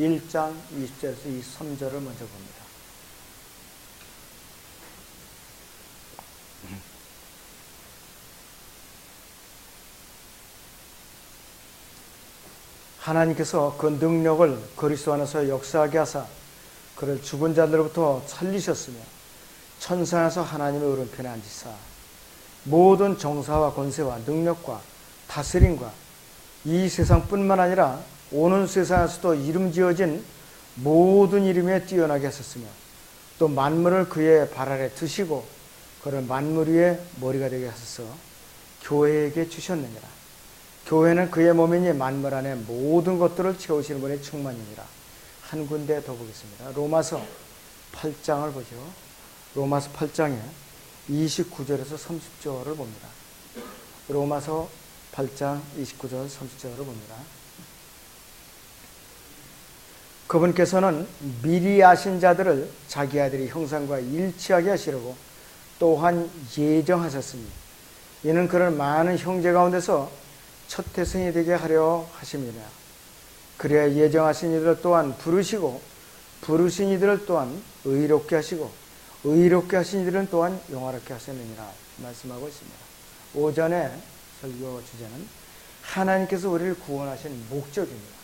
1장 20절에서 23절을 먼저 봅니다. 하나님께서 그 능력을 그리스도 안에서 역사하게 하사 그를 죽은 자들로부터 살리셨으며 천상에서 하나님의 오른편에 앉으사 모든 정사와 권세와 능력과 다스림과 이 세상뿐만 아니라 오는 세상에서도 이름 지어진 모든 이름에 뛰어나게 하셨으며 또 만물을 그의 발 아래 두시고 그를 만물 위에 머리가 되게 하셔서 교회에게 주셨느니라. 교회는 그의 몸이니 만물 안에 모든 것들을 채우시는 분의 충만이니라. 한 군데 더 보겠습니다. 로마서 8장을 보죠. 로마서 8장에 29절에서 30절을 봅니다. 로마서 8장 29절 30절을 봅니다. 그분께서는 미리 아신 자들을 자기 아들의 형상과 일치하게 하시려고 또한 예정하셨으니 이는 그를 많은 형제 가운데서 첫 태생이 되게 하려 하심이라. 그래야 예정하신 이들을 또한 부르시고 부르신 이들을 또한 의롭게 하시고 의롭게 하신 이들은 또한 영화롭게 하셨느니라 말씀하고 있습니다. 오전에 설교 주제는 하나님께서 우리를 구원하신 목적입니다.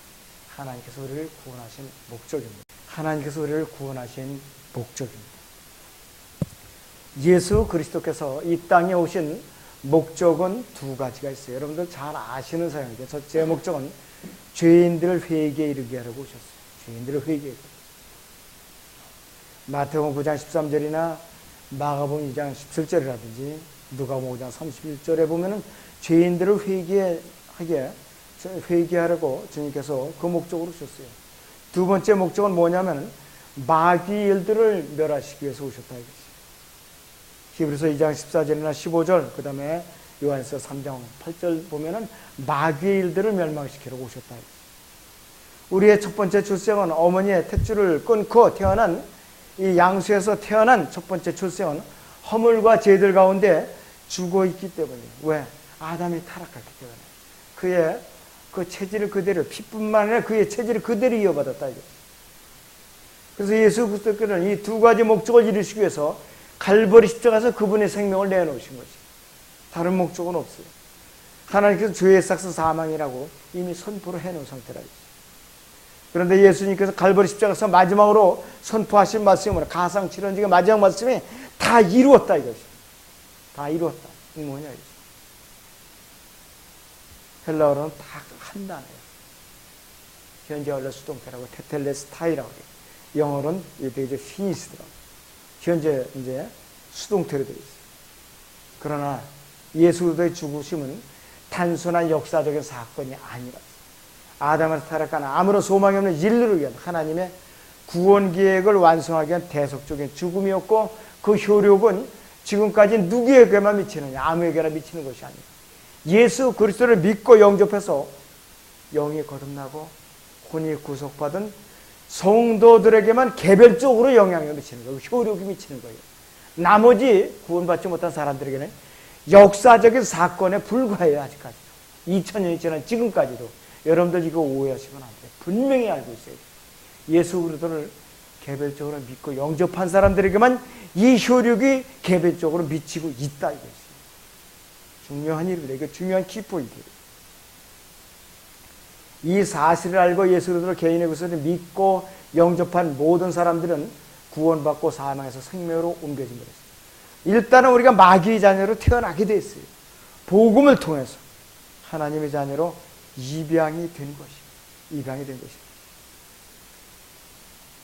하나님께서 우리를 구원하신 목적입니다. 하나님께서 우리를 구원하신 목적입니다. 예수 그리스도께서 이 땅에 오신 목적은 두 가지가 있어요. 여러분들 잘 아시는 사연이죠. 첫째 목적은 죄인들을 회개에 이르게 하려고 오셨어요. 죄인들을 회개에. 마태복음 9장 13절이나 마가복음 2장 17절이라든지 누가복음 5장 31절에 보면은 죄인들을 회개하려고 주님께서 그 목적으로 오셨어요. 두 번째 목적은 뭐냐면 마귀의 일들을 멸하시기 위해서 오셨다 이거지. 히브리서 2장 14절이나 15절, 그 다음에 요한서 3장 8절 보면은 마귀의 일들을 멸망시키려고 오셨다. 우리의 첫 번째 출생은 어머니의 탯줄을 끊고 태어난 이 양수에서 태어난 첫 번째 출생은 허물과 죄들 가운데 죽어 있기 때문이에요. 왜? 아담이 타락했기 때문에. 그의 그 체질을 그대로, 피뿐만 아니라 그의 체질을 그대로 이어받았다. 그래서 예수 그리스도께서는 이 두 가지 목적을 이루시기 위해서 갈보리 십자가에서 그분의 생명을 내놓으신 거지. 다른 목적은 없어요. 하나님께서 죄의 삭스 사망이라고 이미 선포를 해놓은 상태라. 그런데 예수님께서 갈보리 십자가에서 마지막으로 선포하신 말씀이 뭐냐? 가상칠언지가 마지막 말씀이 다 이루었다 이것이. 다 이루었다. 이 뭐냐 이것이. 헬라어로는 다 한 단어예요. 현재 원래 수동태라고 테텔레스타이라고 해요. 영어로는 이제 피니스더라고. 현재 이제 수동태로 되어 있어요. 그러나 예수 그리스도의 죽으심은 단순한 역사적인 사건이 아니라 아담에서 타락한 아무런 소망이 없는 인류를 위한 하나님의 구원 계획을 완성하기 위한 대속적인 죽음이었고 그 효력은 지금까지 누구에게만 미치느냐? 아무에게나 미치는 것이 아니에요. 예수 그리스도를 믿고 영접해서 영이 거듭나고 혼이 구속받은 성도들에게만 개별적으로 영향을 미치는 거예요. 효력이 미치는 거예요. 나머지 구원받지 못한 사람들에게는 역사적인 사건에 불과해요. 아직까지 2000년이 지난 지금까지도. 여러분들 이거 오해하시면 안 돼요. 분명히 알고 있어요. 예수 그리스도를 개별적으로 믿고 영접한 사람들에게만 이 효력이 개별적으로 미치고 있다 이것이 중요한 일입니다. 이게 중요한 키포인트예요. 이 사실을 알고 예수 그리스도를 개인의 구원을 믿고 영접한 모든 사람들은 구원받고 사망에서 생명으로 옮겨진 거였어요. 일단은 우리가 마귀의 자녀로 태어나게 됐어요. 복음을 통해서 하나님의 자녀로 입양이 된 것입니다. 입양이 된 것입니다.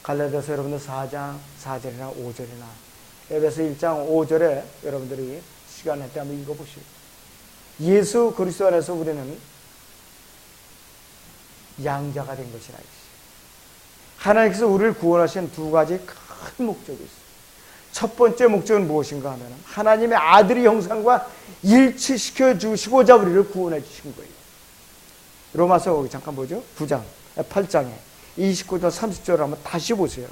갈라디아서 여러분들 4장 4절이나 5절이나 에베소 1장 5절에 여러분들이 시간 날 때 한번 읽어보시고 예수 그리스도 안에서 우리는 양자가 된 것이라. 하나님께서 우리를 구원하신 두 가지 큰 목적이 있어요. 첫 번째 목적은 무엇인가 하면 하나님의 아들의 형상과 일치시켜 주시고자 우리를 구원해 주신 거예요. 로마서 거기 잠깐 보죠. 9장 8장에 29절 30절을 한번 다시 보세요.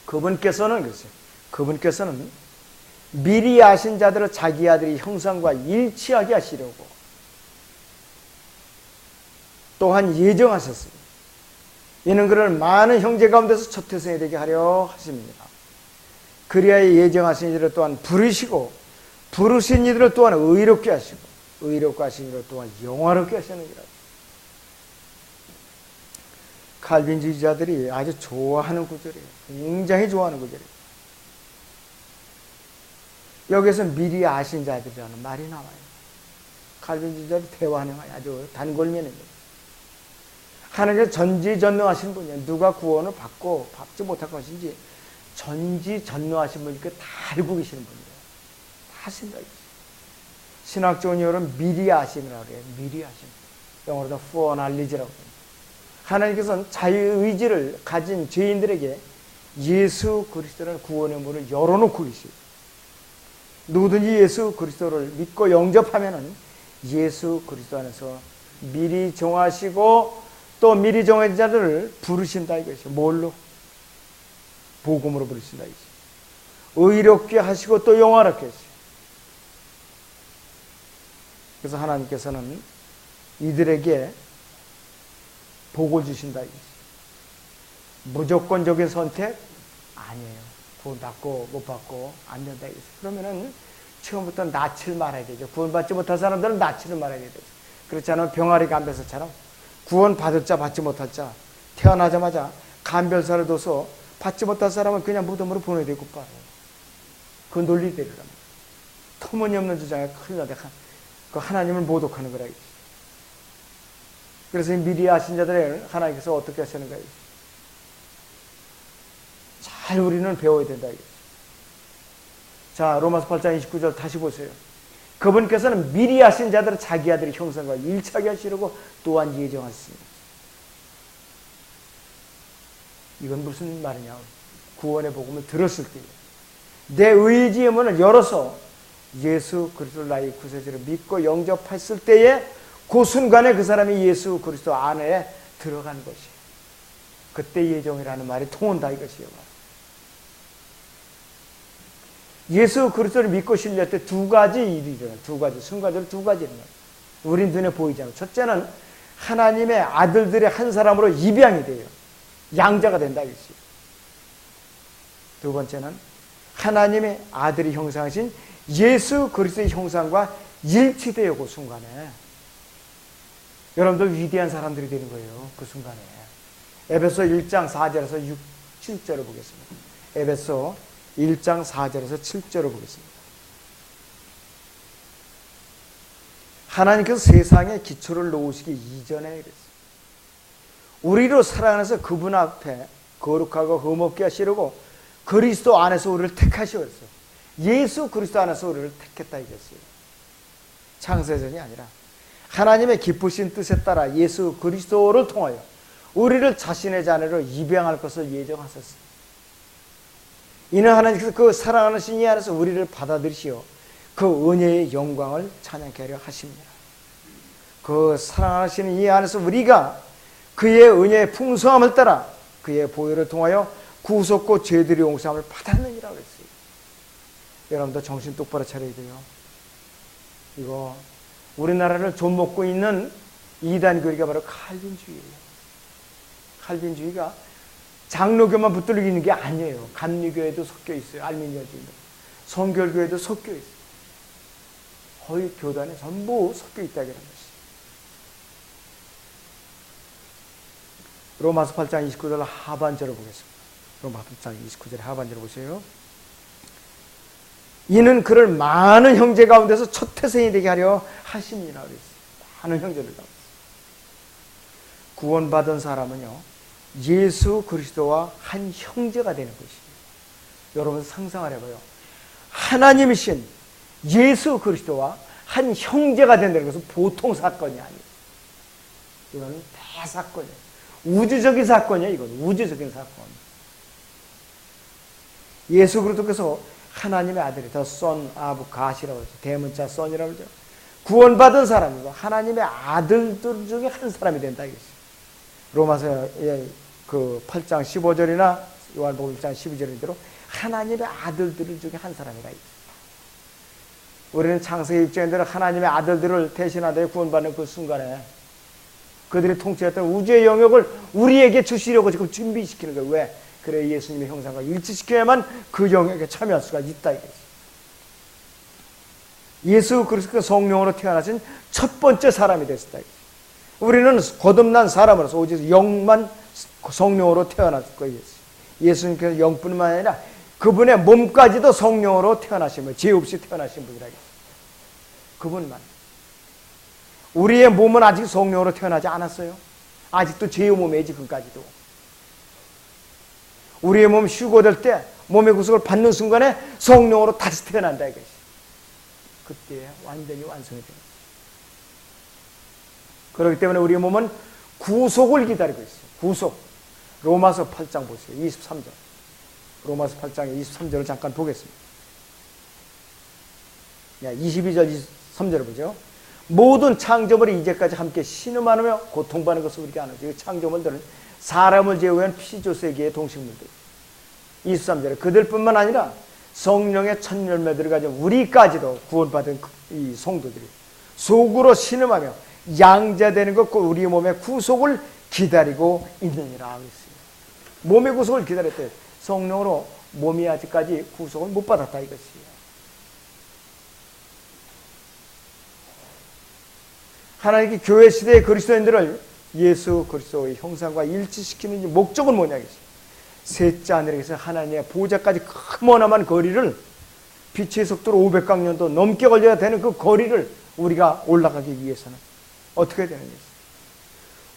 그분께서는 미리 아신 자들을 자기 아들의 형상과 일치하게 하시려고 또한 예정하셨습니다. 이는 그를 많은 형제 가운데서 첫 태생이 되게 하려 하십니다. 그리하여 예정하신 이들을 또한 부르시고 부르신 이들을 또한 의롭게 하시고 의롭게 하신 이들을 또한 영화롭게 하시느니라. 칼빈주의자들이 아주 좋아하는 구절이에요. 굉장히 좋아하는 구절이에요. 여기서 미리 아신 자들이라는 말이 나와요. 칼빈주의자들 대화하는 아주 단골면입니다. 하나님께서 전지전능하신 분이에요. 누가 구원을 받지 못할 것인지 전지전능하신 분이니까 다 알고 계시는 분이에요. 다 아신다. 신학적인 용어로는 미리 아심이라고 해요. 미리 아심. 영어로도 foreknowledge라고 합니다. 하나님께서는 자유의지를 가진 죄인들에게 예수 그리스도라는 구원의 문을 열어놓고 계시고, 누구든지 예수 그리스도를 믿고 영접하면은 예수 그리스도 안에서 미리 정하시고 또 미리 정한 자들을 부르신다 이것이죠. 뭘로? 복음으로 부르신다 이것이죠. 의롭게 하시고 또 영화롭게 하시고. 그래서 하나님께서는 이들에게 복을 주신다 이것이죠. 무조건적인 선택? 아니에요. 구원 받고 못 받고 안 된다 이거죠. 그러면은 처음부터 낯을 말아야 되죠. 구원받지 못할 사람들은 낯을 말아야 되죠. 그렇지 않으면 병아리 감별사처럼 구원 받을 자 받지 못할 자 태어나자마자 감별사를 둬서 받지 못할 사람은 그냥 무덤으로 보내야 되고 빨아요. 그 논리대로랍니다. 터무니없는 주장에 큰일 나대. 그 하나님을 모독하는 거라. 그래서 미리 아신 자들을 하나님께서 어떻게 하시는가. 잘 우리는 배워야 된다. 자, 로마서 8장 29절 다시 보세요. 그분께서는 미리 아신 자들을 자기 아들의 형상과 일치하게 하시려고 또한 예정하셨습니다. 이건 무슨 말이냐. 구원의 복음을 들었을 때 내 의지의 문을 열어서 예수 그리스도를 나의 구세주로 믿고 영접했을 때에 그 순간에 그 사람이 예수 그리스도 안에 들어간 것이에요. 그때 예정이라는 말이 통한다 이것이에요. 예수 그리스도를 믿고 신뢰할 때 두 가지 일이 일어나요. 두 가지, 순간적으로 두 가지 일어나요. 우린 눈에 보이지 않아요. 첫째는 하나님의 아들들의 한 사람으로 입양이 돼요. 양자가 된다 이것이에요. 두 번째는 하나님의 아들이 형상하신 예수 그리스도의 형상과 일치돼요. 그 순간에. 여러분들 위대한 사람들이 되는 거예요. 그 순간에. 에베소 1장 4절에서 7절을 보겠습니다. 에베소 1장 4절에서 7절을 보겠습니다. 하나님께서 세상에 기초를 놓으시기 이전에 이랬어요. 우리로 살아가면서 그분 앞에 거룩하고 흠없게 하시려고 그리스도 안에서 우리를 택하셨어요. 예수 그리스도 안에서 우리를 택했다 이랬어요. 창세전이 아니라 하나님의 기쁘신 뜻에 따라 예수 그리스도를 통하여 우리를 자신의 자녀로 입양할 것을 예정하셨어요. 이는 하나님께서 그 사랑하는 신이 안에서 우리를 받아들이시어 그 은혜의 영광을 찬양케 하려 하십니다. 그 사랑하시는 이 안에서 우리가 그의 은혜의 풍성함을 따라 그의 보혈을 통하여 구속고 죄들의 용서함을 받았느니라고 했어요. 여러분도 정신 똑바로 차려야 돼요. 이거 우리나라를 좀먹고 있는 이단교리가 바로 칼빈주의예요. 칼빈주의가 장로교만 붙들리고 있는 게 아니에요. 감리교회도 섞여 있어요. 알미니아주의도. 성결교회도 섞여 있어요. 거의 교단에 전부 섞여 있다는 것이죠. 로마서 8장 29절 하반절을 보겠습니다. 로마서 8장 29절 하반절을 보세요. 이는 그를 많은 형제 가운데서 첫 태생이 되게 하려 하심이라 그랬어요. 많은 형제들 가운데. 구원받은 사람은요, 예수 그리스도와 한 형제가 되는 것이에요. 여러분 상상을 해봐요. 하나님이신 예수 그리스도와 한 형제가 된다는 것은 보통 사건이 아니에요. 이건 대사건이에요. 우주적인 사건이에요. 이건 우주적인 사건. 예수 그리스도께서 하나님의 아들이 The Son of God이라고 하죠. 대문자 Son이라고 하죠. 구원받은 사람이고 하나님의 아들들 중에 한 사람이 된다 이것이죠. 로마서 그 8장 15절이나 요한복음 1장 12절인 대로 하나님의 아들들 중에 한 사람이다. 우리는 창세기 입장인 대로 하나님의 아들들을 대신하되 구원받는 그 순간에 그들이 통치했던 우주의 영역을 우리에게 주시려고 지금 준비시키는 거예요. 왜? 그래 예수님의 형상과 일치시켜야만 그 영역에 참여할 수가 있다 이거지. 예수 그리스도가 성령으로 태어나신 첫 번째 사람이 됐다 이거지. 우리는 거듭난 사람으로서 오직 영만 성령으로 태어날 거예요. 예수님께서 영뿐만 아니라 그분의 몸까지도 성령으로 태어나신 분, 죄 없이 태어나신 분이라 이거지. 그분만. 우리의 몸은 아직 성령으로 태어나지 않았어요. 아직도 죄의 몸이에요. 지금까지도. 우리의 몸 휴거될 때 몸의 구속을 받는 순간에 성령으로 다시 태어난다 이것이. 그때 완전히 완성이 됩니다. 그렇기 때문에 우리의 몸은 구속을 기다리고 있어요. 구속. 로마서 8장 보세요. 23절. 로마서 8장의 23절을 잠깐 보겠습니다. 22절, 23절을 보죠. 모든 창조물이 이제까지 함께 신음하며 고통받는 것을 우리가 아는 거죠. 창조물들은 사람을 제외한 피조세계의 동식물들. 23절에 그들뿐만 아니라 성령의 첫 열매들을 가진 우리까지도 구원받은 이 성도들이 속으로 신음하며 양자되는 것과 우리 몸의 구속을 기다리고 있느니라 하고 있어요. 몸의 구속을 기다렸대요. 성령으로 몸이 아직까지 구속을 못 받았다 이것이에요. 하나님께 교회 시대의 그리스도인들을 예수 그리스도의 형상과 일치시키는 목적은 뭐냐겠어요. 셋째 하늘에서 하나님의 보좌까지 머나먼 거리를 빛의 속도로 500강년도 넘게 걸려야 되는 그 거리를 우리가 올라가기 위해서는 어떻게 되는 것이죠.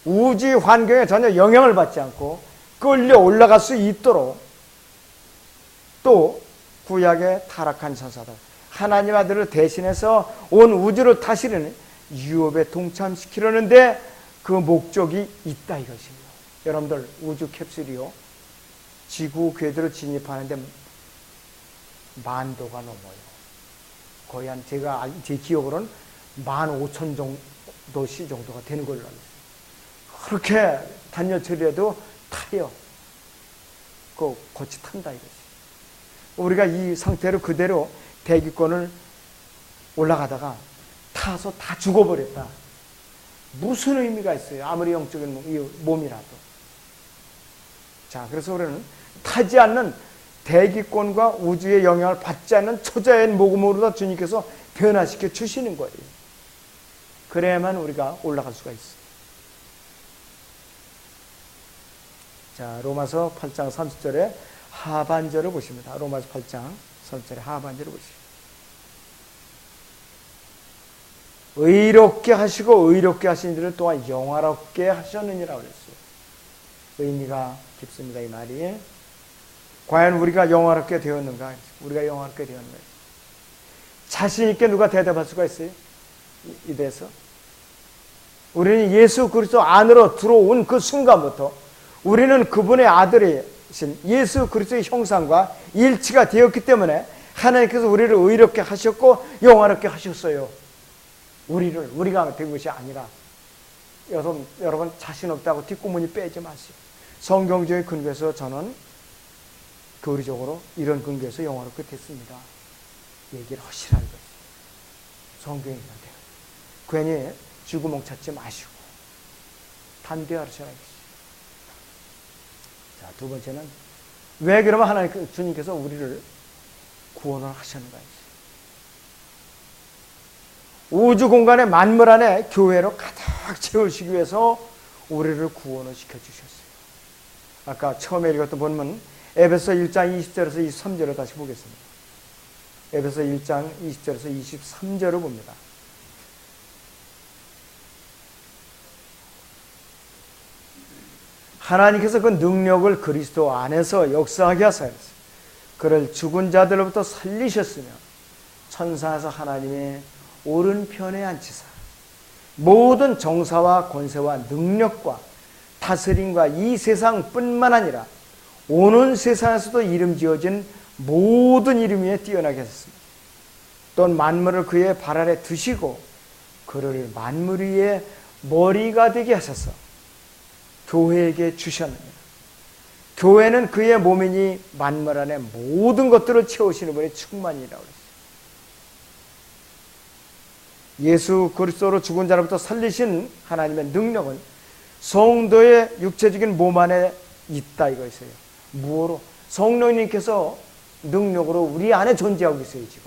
우주 환경에 전혀 영향을 받지 않고 끌려 올라갈 수 있도록 또 구약의 타락한 천사들 하나님 아들을 대신해서 온 우주를 다스리는 유업에 동참시키려는데 그 목적이 있다 이것입니다. 여러분들 우주 캡슐이요 지구 궤도를 진입하는데 10,000도가 넘어요. 거의 한 제 기억으로는 15,000도 정도가 되는 걸로 알고 있어요. 그렇게 단열 처리해도 타요. 그 거치 탄다 이것이. 우리가 이 상태로 그대로 대기권을 올라가다가 타서 다 죽어버렸다. 무슨 의미가 있어요? 아무리 영적인 몸이라도. 자, 그래서 우리는 타지 않는 대기권과 우주의 영향을 받지 않는 초자연 모금으로 주님께서 변화시켜 주시는 거예요. 그래야만 우리가 올라갈 수가 있어요. 자, 로마서 8장 30절에 하반절을 보십니다. 로마서 8장 30절에 하반절을 보십니다. 의롭게 하시고 의롭게 하신 이들을 또한 영화롭게 하셨느니라 그랬어요. 의미가 깊습니다. 이 말이. 과연 우리가 영화롭게 되었는가? 우리가 영화롭게 되었는가? 자신 있게 누가 대답할 수가 있어요? 이 대해서. 우리는 예수 그리스도 안으로 들어온 그 순간부터 우리는 그분의 아들이신 예수 그리스도의 형상과 일치가 되었기 때문에 하나님께서 우리를 의롭게 하셨고 영화롭게 하셨어요. 우리가 된 것이 아니라 여러분 자신 없다고 뒷구멍이 빼지 마세요. 성경적인 근거에서 저는 교리적으로 이런 근거에서 영화롭게 됐습니다. 얘기를 허실한 거예요. 성경이 그런데요. 괜히 쥐구멍 찾지 마시고 담대하셔야겠어요. 자, 두 번째는 왜 그러면 하나님 주님께서 우리를 구원을 하셨는가? 우주 공간의 만물 안에 교회로 가득 채우시기 위해서 우리를 구원을 시켜주셨어요. 아까 처음에 읽었던 본문 에베소 1장 20절에서 23절을 다시 보겠습니다. 에베소 1장 20절에서 23절을 봅니다. 하나님께서 그 능력을 그리스도 안에서 역사하게 하사였어요. 그를 죽은 자들로부터 살리셨으며 천사에서 하나님의 오른편에 앉히사 모든 정사와 권세와 능력과 다스림과 이 세상뿐만 아니라 오는 세상에서도 이름 지어진 모든 이름 위에 뛰어나게 하셨습니다. 또 만물을 그의 발 아래 두시고 그를 만물 위에 머리가 되게 하셔서 교회에게 주셨느니라. 교회는 그의 몸이니 만물 안에 모든 것들을 채우시는 분의 충만이라고 그랬어요. 예수 그리스도로 죽은 자로부터 살리신 하나님의 능력은 성도의 육체적인 몸 안에 있다 이것이에요. 무엇으로? 성령님께서 능력으로 우리 안에 존재하고 있어요. 지금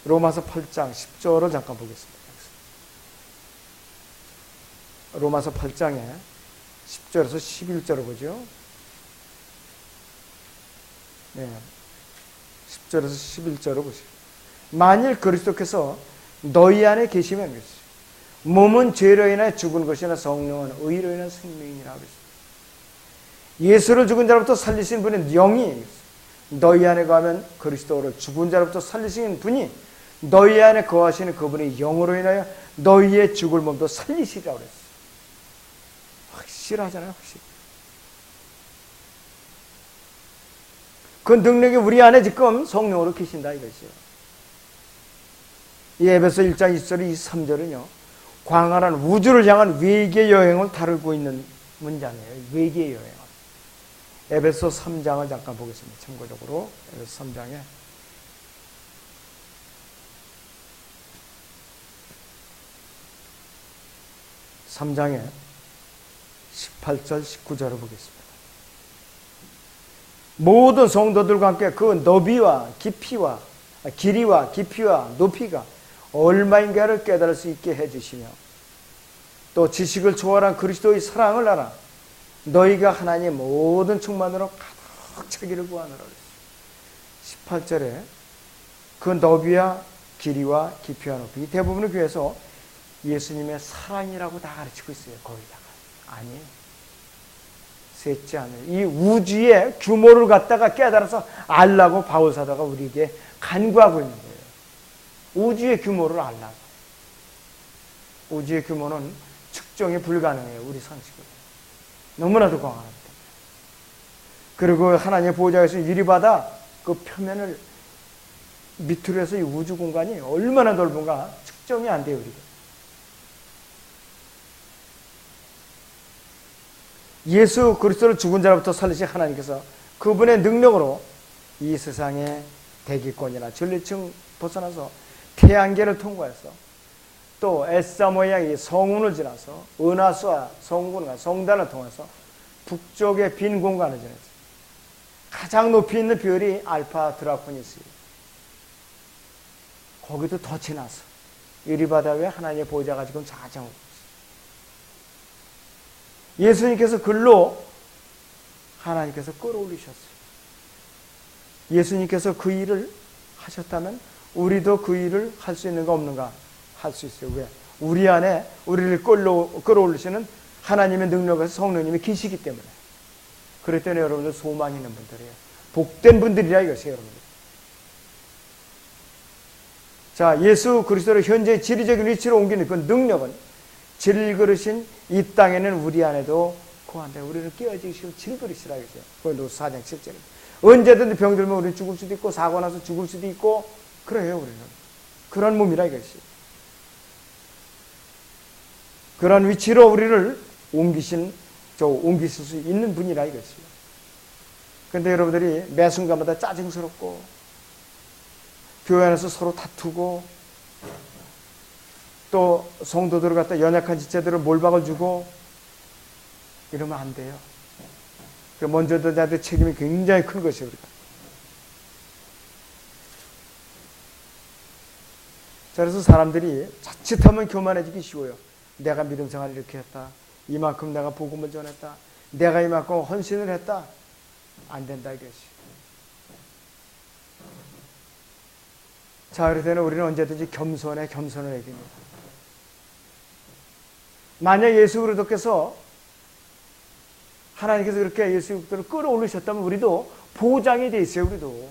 로마서 8장 10절을 잠깐 보겠습니다. 로마서 8장에 10절에서 11절을 보죠. 네, 10절에서 11절을 보시죠. 만일 그리스도께서 너희 안에 계시면 그랬어요. 몸은 죄로 인해 죽은 것이나 성령은 의로 인한 생명이라 그랬어요. 예수를 죽은 자로부터 살리신 분은 영이 너희 안에 거하면 그리스도를 죽은 자로부터 살리신 분이 너희 안에 거하시는 그분이 영으로 인하여 너희의 죽을 몸도 살리시리라 그랬어요. 확실하잖아요. 확실. 그 능력이 우리 안에 지금 성령으로 계신다 이것이요. 이 에베소 1장 2절 3절은요. 광활한 우주를 향한 외계 여행을 다루고 있는 문장이에요. 외계 여행. 에베소 3장을 잠깐 보겠습니다. 참고적으로 에베소 3장에 3장에 18절 19절을 보겠습니다. 모든 성도들과 함께 그 너비와 깊이와 길이와 깊이와 높이가 얼마인가를 깨달을 수 있게 해주시며 또 지식을 초월한 그리스도의 사랑을 알아 너희가 하나님의 모든 충만으로 가득 차기를 구하노라. 18절에 그 너비와 길이와 깊이와 높이, 이 대부분의 교회에서 예수님의 사랑이라고 다 가르치고 있어요. 거기다가 아니에요. 셋째 않아요. 이 우주의 규모를 갖다가 깨달아서 알라고 바울 사도가 우리에게 간구하고 있는 거예요. 우주의 규모를 알라고. 우주의 규모는 측정이 불가능해요. 우리 상식으로. 너무나도 광활합니다. 그리고 하나님의 보좌에서 유리바다 그 표면을 밑으로 해서 이 우주 공간이 얼마나 넓은가 측정이 안 돼요. 우리가. 예수 그리스도를 죽은 자로부터 살리신 하나님께서 그분의 능력으로 이 세상의 대기권이나 전리층 벗어나서 태양계를 통과해서 또 에사 모양의 성운을 지나서 은하수와 성군과 성단을 통해서 북쪽의 빈 공간을 지나서 가장 높이 있는 별이 알파 드라코니스, 거기도 더 지나서 유리바다 위에 하나님의 보좌가 지금 자정하고 있어요. 예수님께서 글로 하나님께서 끌어올리셨어요. 예수님께서 그 일을 하셨다면 우리도 그 일을 할 수 있는가 없는가? 할 수 있어요. 왜? 우리 안에 우리를 끌어올리시는 하나님의 능력에서 성령님이 계시기 때문에. 그렇기 때문에 여러분들 소망 있는 분들이에요. 복된 분들이라 이것이에요. 여러분들. 자, 예수 그리스도를 현재 지리적인 위치로 옮기는 그 능력은 질그릇인 이 땅에는 우리 안에도 거한다. 우리를 깨어지시고 질그릇이라 이거죠. 고린도서 4장 7절에. 언제든지 병들면 우리는 죽을 수도 있고 사고 나서 죽을 수도 있고 그래요. 우리는. 그런 몸이라 이것이. 그런 위치로 우리를 옮기실 수 있는 분이라 이것이요. 그런데 여러분들이 매 순간마다 짜증스럽고 교회 안에서 서로 다투고 또 성도들을 갖다 연약한 지체들을 몰박을 주고 이러면 안 돼요. 먼저 들한테 책임이 굉장히 큰 것이에요. 우리가. 자, 그래서 사람들이 자칫하면 교만해지기 쉬워요. 내가 믿음 생활을 이렇게 했다. 이만큼 내가 복음을 전했다. 내가 이만큼 헌신을 했다. 안 된다 이것이. 자, 그럴 때는 우리는 언제든지 겸손을 얘기합니다. 만약 예수 그리스도께서 하나님께서 그렇게 예수 그리스도를 끌어올리셨다면 우리도 보장이 돼 있어요. 우리도.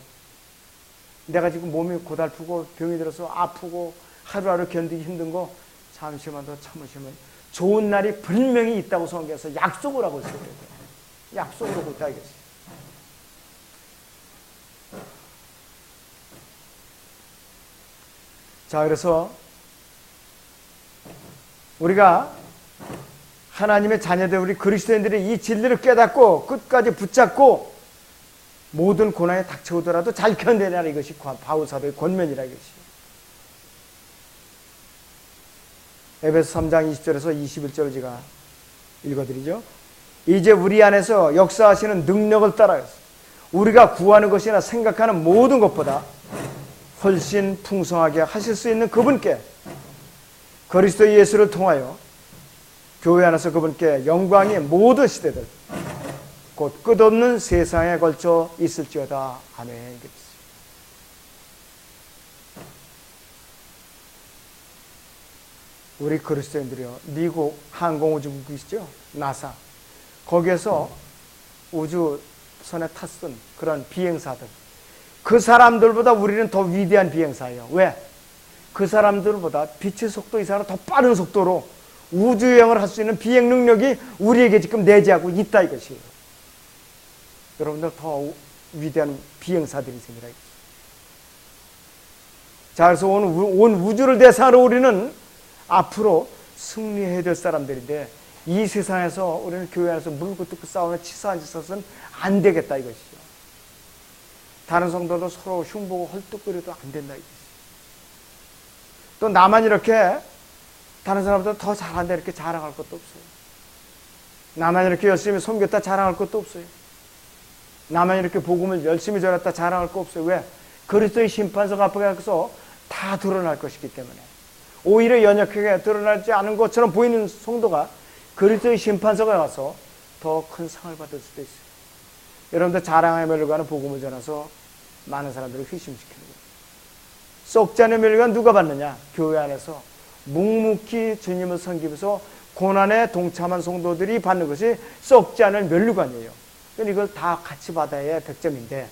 내가 지금 몸이 고달프고 병이 들어서 아프고 하루하루 견디기 힘든 거 잠시만 더 참으시면 좋은 날이 분명히 있다고 성경에서 약속을 하고 있어요. 약속을 하고 있다 이거지. 자, 그래서 우리가 하나님의 자녀들 우리 그리스도인들이 이 진리를 깨닫고 끝까지 붙잡고 모든 고난에 닥쳐오더라도 잘 견뎌내라 이것이 바울 사도의 권면이라 이것이. 에베소 3장 20절에서 21절을 제가 읽어드리죠. 이제 우리 안에서 역사하시는 능력을 따라서 우리가 구하는 것이나 생각하는 모든 것보다 훨씬 풍성하게 하실 수 있는 그분께 그리스도 예수를 통하여 교회 안에서 그분께 영광의 모든 시대들 곧 끝없는 세상에 걸쳐 있을지어다. 아멘. 우리 그리스도인들이요, 미국 항공우주국이시죠, 나사, 거기에서 우주선에 탔던 그런 비행사들, 그 사람들보다 우리는 더 위대한 비행사예요. 왜? 그 사람들보다 빛의 속도 이상으로 더 빠른 속도로 우주여행을 할 수 있는 비행 능력이 우리에게 지금 내재하고 있다 이것이에요. 여러분들 더 위대한 비행사들이 생기라. 자, 그래서 온 우주를 대상으로 우리는 앞으로 승리해야 될 사람들인데, 이 세상에서 우리는 교회 안에서 물고 뜯고 싸우는 치사한 짓은 안 되겠다 이것이죠. 다른 성도도 서로 흉보고 헐떡거려도 안 된다 이것이죠. 또 나만 이렇게 다른 사람보다 더 잘한다 이렇게 자랑할 것도 없어요. 나만 이렇게 열심히 섬겼다 자랑할 것도 없어요. 나만 이렇게 복음을 열심히 전했다 자랑할 거 없어요. 왜? 그리스도의 심판석 앞에 가서 다 드러날 것이기 때문에. 오히려 연약하게 드러나지 않은 것처럼 보이는 성도가 그리스도의 심판석에 가서 더 큰 상을 받을 수도 있어요. 여러분들 자랑에 멸류관은 복음을 전해서 많은 사람들을 회심시키는 거예요. 썩지 않은 멸류관 누가 받느냐? 교회 안에서 묵묵히 주님을 섬기면서 고난에 동참한 성도들이 받는 것이 썩지 않은 멸류관이에요. 이걸 다 같이 받아야 100점인데,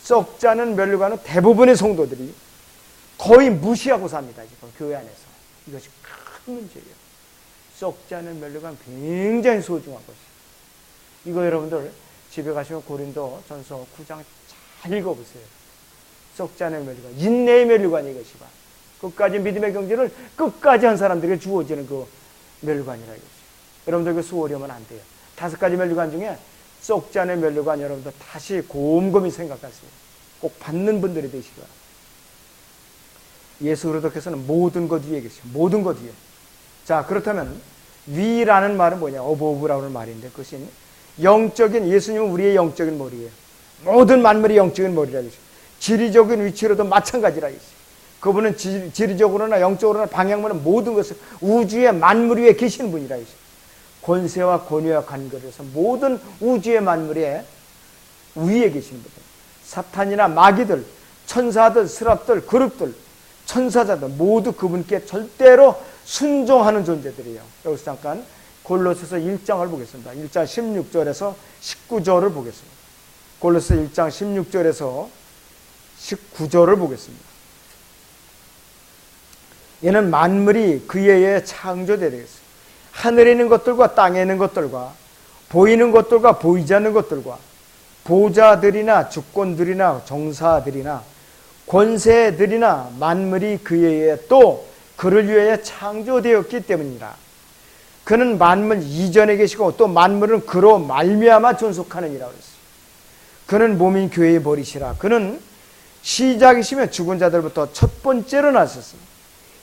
썩지 않은 멸류관은 대부분의 성도들이 거의 무시하고 삽니다. 지금 교회 안에서. 이것이 큰 문제예요. 썩지 않은 멸류관 굉장히 소중한 것이에요. 이거 여러분들 집에 가시면 고린도 전서 9장 잘 읽어보세요. 썩지 않은 멸류관, 인내의 멸류관이 이것이다. 끝까지 믿음의 경지를 끝까지 한 사람들에게 주어지는 그 멸류관이라 이것이에요. 여러분들 그 수월히 하면 안 돼요. 5가지 멸류관 중에 썩지 않은 멸류관 여러분들 다시 곰곰이 생각하세요. 꼭 받는 분들이 되시기 바랍니다. 예수 그리스도께서는 모든 것 위에 계시고, 모든 것 위에. 자, 그렇다면 위라는 말은 뭐냐? 어버브라고 하는 말인데, 그것이 영적인, 예수님은 우리의 영적인 머리예요. 모든 만물이 영적인 머리라 이것이. 지리적인 위치로도 마찬가지라 이것이. 그분은 지리적으로나 영적으로나 방향만은 모든 것을 우주의 만물 위에 계시는 분이라 이것이. 권세와 권위와 관계를 해서 모든 우주의 만물의 위에 계시는 분들. 사탄이나 마귀들, 천사들, 스랍들, 그룹들, 천사자들 모두 그분께 절대로 순종하는 존재들이에요. 여기서 잠깐 골로새서 1장을 보겠습니다. 1장 16절에서 19절을 보겠습니다. 골로새 1장 16절에서 19절을 보겠습니다. 얘는 만물이 그에 의해 창조되어 있어요. 하늘에 있는 것들과 땅에 있는 것들과 보이는 것들과 보이지 않는 것들과 보좌들이나 주권들이나 정사들이나 권세들이나 만물이 그에 의해 또 그를 위해 창조되었기 때문이라. 그는 만물 이전에 계시고 또 만물은 그로 말미암아 존속하느니라 그랬어요. 그는 몸인 교회의 머리시라. 그는 시작이시며 죽은 자들부터 첫 번째로 나셨습니다.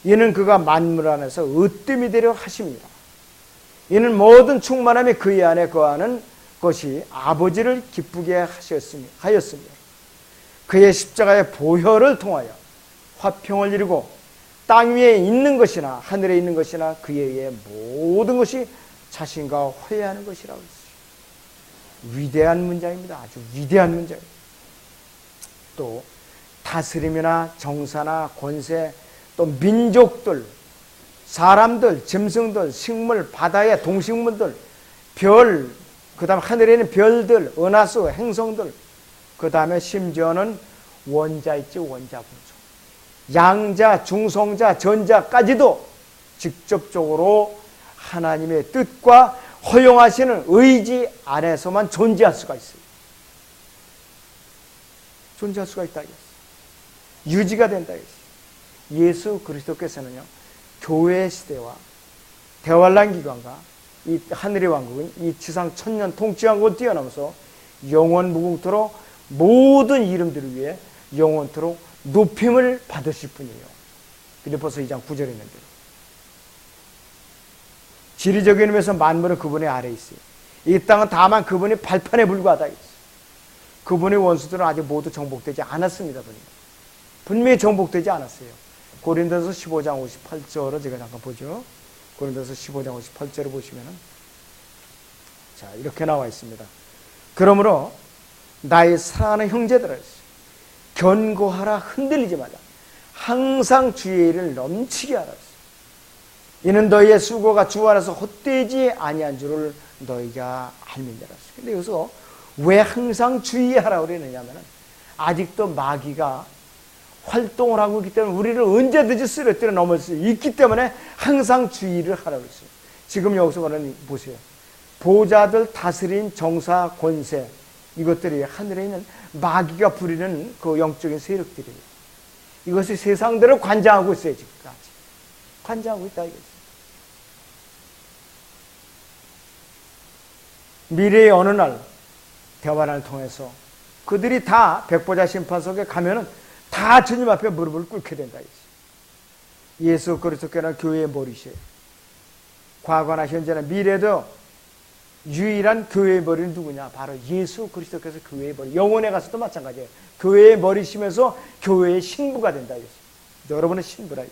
이는 그가 만물 안에서 으뜸이 되려 하심이라. 이는 모든 충만함이 그의 안에 거하는 것이 아버지를 기쁘게 하였으며 그의 십자가의 보혈을 통하여 화평을 이루고 땅 위에 있는 것이나 하늘에 있는 것이나 그에 의해 모든 것이 자신과 화해하는 것이라고 했어요. 위대한 문장입니다. 아주 위대한 문장입니다. 또 다스림이나 정사나 권세, 또 민족들, 사람들, 짐승들, 식물, 바다의 동식물들, 별, 그 다음에 하늘에 있는 별들, 은하수, 행성들, 그 다음에 심지어는 원자 있지, 원자 구조. 양자, 중성자, 전자까지도 직접적으로 하나님의 뜻과 허용하시는 의지 안에서만 존재할 수가 있어요. 존재할 수가 있다 이거죠. 유지가 된다 이거죠. 예수 그리스도께서는요, 교회 시대와 대환란 기관과 이 하늘의 왕국은 이 지상 천년 통치왕국을 뛰어넘어서 영원 무궁토록 모든 이름들을 위해 영원토록 높임을 받으실 분이에요. 빌립보서 2장 9절에 있는 대로. 지리적인 의미에서 만물은 그분의 아래에 있어요. 이 땅은 다만 그분의 발판에 불과하다. 그분의 원수들은 아직 모두 정복되지 않았습니다. 분명히 정복되지 않았어요. 고린도서 15장 58절을 제가 잠깐 보죠. 고린도서 15장 58절을 보시면은 자, 이렇게 나와 있습니다. 그러므로 나의 사랑하는 형제들아, 견고하라, 흔들리지 말라. 항상 주의 일을 넘치게 하라. 이는 너희의 수고가 주 안에서 헛되지 아니한 줄을 너희가 알미니라. 근데 여기서 왜 항상 주의하라고 그러느냐면 아직도 마귀가 활동을 하고 있기 때문에 우리를 언제든지 쓰러뜨려 넘을 수 있기 때문에 항상 주의를 하라고 했어요. 지금 여기서 말하는 보세요. 보좌들, 다스린 정사, 권세, 이것들이 하늘에 있는 마귀가 부리는 그 영적인 세력들이에요. 이것이 세상들을 관장하고 있어요. 지금까지 관장하고 있다 이거죠. 미래의 어느 날 대화를 통해서 그들이 다 백보자 심판석에 가면은 다 주님 앞에 무릎을 꿇게 된다. 예수 그리스도께는 교회의 머리시에요. 과거나 현재나 미래도 유일한 교회의 머리는 누구냐? 바로 예수 그리스도께서 교회의 머리. 영혼에 가서도 마찬가지예요. 교회의 머리시면서 교회의 신부가 된다. 여러분은 신부라.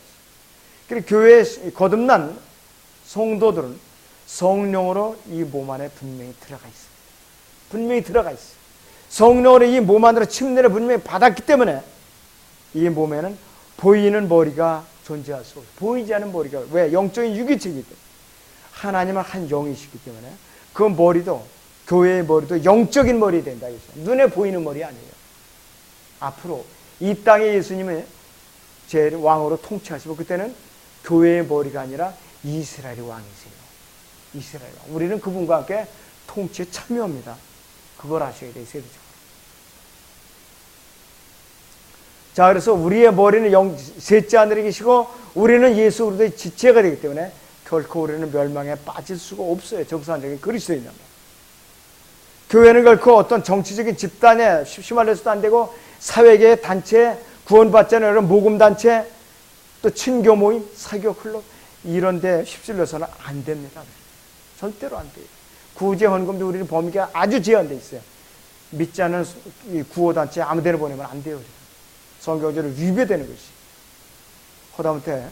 그리고 교회에 거듭난 성도들은 성령으로 이 몸 안에 분명히 들어가 있습니다. 분명히 들어가 있어요. 성령으로 이 몸 안으로 침례를 분명히 받았기 때문에 이 몸에는 보이는 머리가 존재할 수 없어요. 보이지 않는 머리가. 왜? 영적인 유기체이기 때문에. 하나님은 한 영이시기 때문에 그 머리도, 교회의 머리도 영적인 머리 된다. 눈에 보이는 머리 아니에요. 앞으로 이 땅에 예수님은 제 왕으로 통치하시고 그때는 교회의 머리가 아니라 이스라엘의 왕이세요. 이스라엘 왕. 우리는 그분과 함께 통치에 참여합니다. 그걸 아셔야 돼요. 세대적으로. 자, 그래서 우리의 머리는 셋째 하늘에 계시고 우리는 예수 그리스도의 지체가 되기 때문에 결코 우리는 멸망에 빠질 수가 없어요. 정상적인 그리스도인이라면. 교회는 결코 어떤 정치적인 집단에 휘말려서도 안 되고 사회계의 단체, 구원받지 않은 여러 모금단체, 또 친교 모임, 사교 클럽 이런 데 휩쓸려서는 안 됩니다. 절대로 안 돼요. 구제 헌금도 우리는 범위가 아주 제한되어 있어요. 믿지 않는 구호단체 아무 데나 보내면 안 돼요. 성경적으로 위배되는 것이. 허다못해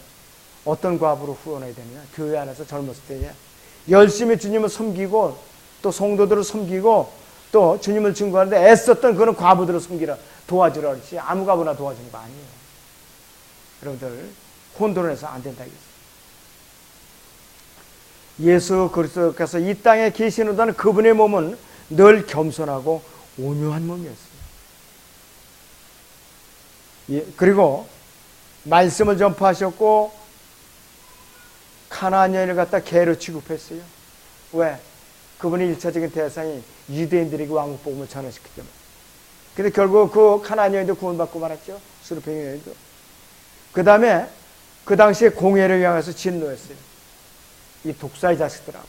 어떤 과부로 후원해야 되느냐. 교회 안에서 젊었을 때에 열심히 주님을 섬기고 또 성도들을 섬기고 또 주님을 증거하는데 애썼던 그런 과부들을 섬기라, 도와주라 그러지 아무 과부나 도와주는 거 아니에요. 여러분들 혼돈해서 안 된다 이거죠. 예수 그리스도께서 이 땅에 계시는 동안 그분의 몸은 늘 겸손하고 온유한 몸이었어요. 그리고 말씀을 전파하셨고 가나안 여인을 갖다 개로 취급했어요. 왜? 그분의 일차적인 대상이 유대인들에게 왕국 복음을 전하셨기 때문에. 근데 결국 그 가나안 여인도 구원받고 말았죠. 수르팽이 여인도. 그 다음에 그 당시에 공회를 향해서 진노했어요. 이 독사의 자식들하고.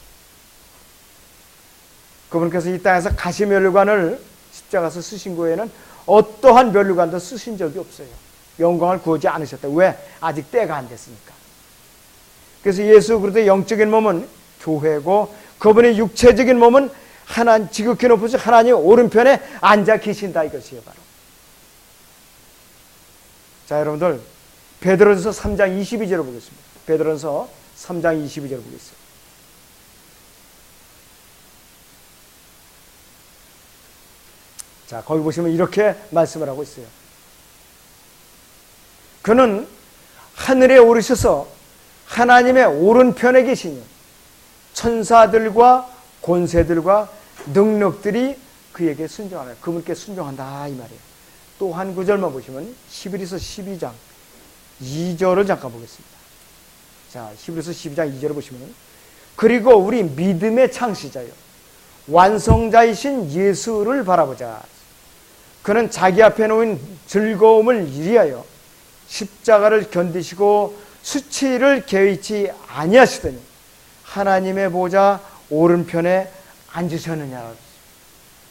그분께서 이 땅에서 가시면류관을 십자가에서 쓰신 거에는 어떠한 면류관도 쓰신 적이 없어요. 영광을 구하지 않으셨다. 왜? 아직 때가 안 됐으니까. 그래서 예수 그리스도의 영적인 몸은 교회고 그분의 육체적인 몸은 지극히 높으신 하나님 오른편에 앉아 계신다 이것이에요. 바로. 자, 여러분들 베드로전서 3장 22절을 보겠습니다. 베드로전서 3장 22절을 보겠습니다. 자, 거기 보시면 이렇게 말씀을 하고 있어요. 그는 하늘에 오르셔서 하나님의 오른편에 계시니 천사들과 권세들과 능력들이 그에게 순종하며 그분께 순종한다 이 말이에요. 또 한 구절만 보시면 히브리서 12장 2절을 잠깐 보겠습니다. 자, 히브리서 12장 2절을 보시면 그리고 우리 믿음의 창시자요 완성자이신 예수를 바라보자. 그는 자기 앞에 놓인 즐거움을 위하여 십자가를 견디시고 수치를 개의치 아니하시더니 하나님의 보좌 오른편에 앉으셨느냐.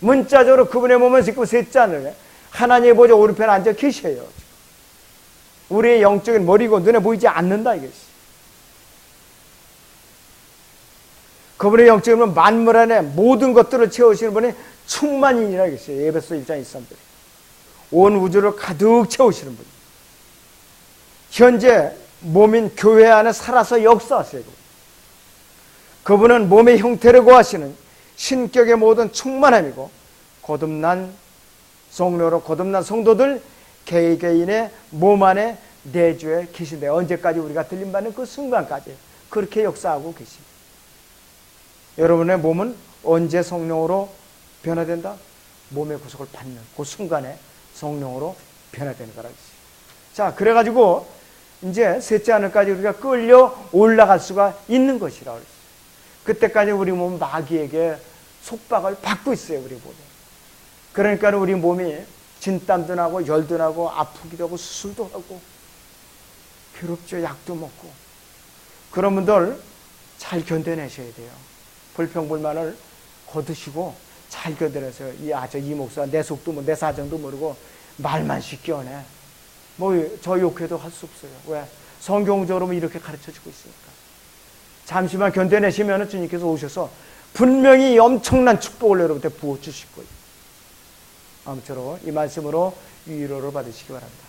문자적으로 그분의 몸은 지금 셋째 하늘에 하나님의 보좌 오른편에 앉아 계셔요. 우리의 영적인 머리고 눈에 보이지 않는다 이것이. 그분의 영적인 만물 안에 모든 것들을 채우시는 분이 충만인이라 했어요. 에베소 1장 23절. 온 우주를 가득 채우시는 분. 현재 몸인 교회 안에 살아서 역사하세요. 그분은 몸의 형태를 고하시는 신격의 모든 충만함이고 거듭난 성령으로 거듭난 성도들 개개인의 몸 안에 내주에 계신데 언제까지 우리가 들림받는 그 순간까지 그렇게 역사하고 계십니다. 여러분의 몸은 언제 성령으로 변화된다? 몸의 구속을 받는 그 순간에 성령으로 변화되는 거라고 했어요. 자, 그래가지고 이제 셋째 하늘까지 우리가 끌려 올라갈 수가 있는 것이라고 했어요. 그때까지 우리 몸은 마귀에게 속박을 받고 있어요, 우리 몸이. 그러니까 우리 몸이 진땀도 나고 열도 나고 아프기도 하고 수술도 하고 괴롭죠. 약도 먹고. 그런 분들 잘 견뎌내셔야 돼요. 불평불만을 거두시고 잘 견뎌내세요. 이 목사 내 속도 내 사정도 모르고 말만 쉽게 하네. 저 욕해도 할 수 없어요. 왜? 성경적으로 이렇게 가르쳐주고 있으니까. 잠시만 견뎌내시면 주님께서 오셔서 분명히 엄청난 축복을 여러분한테 부어주실 거예요. 아무쪼록 이 말씀으로 위로를 받으시기 바랍니다.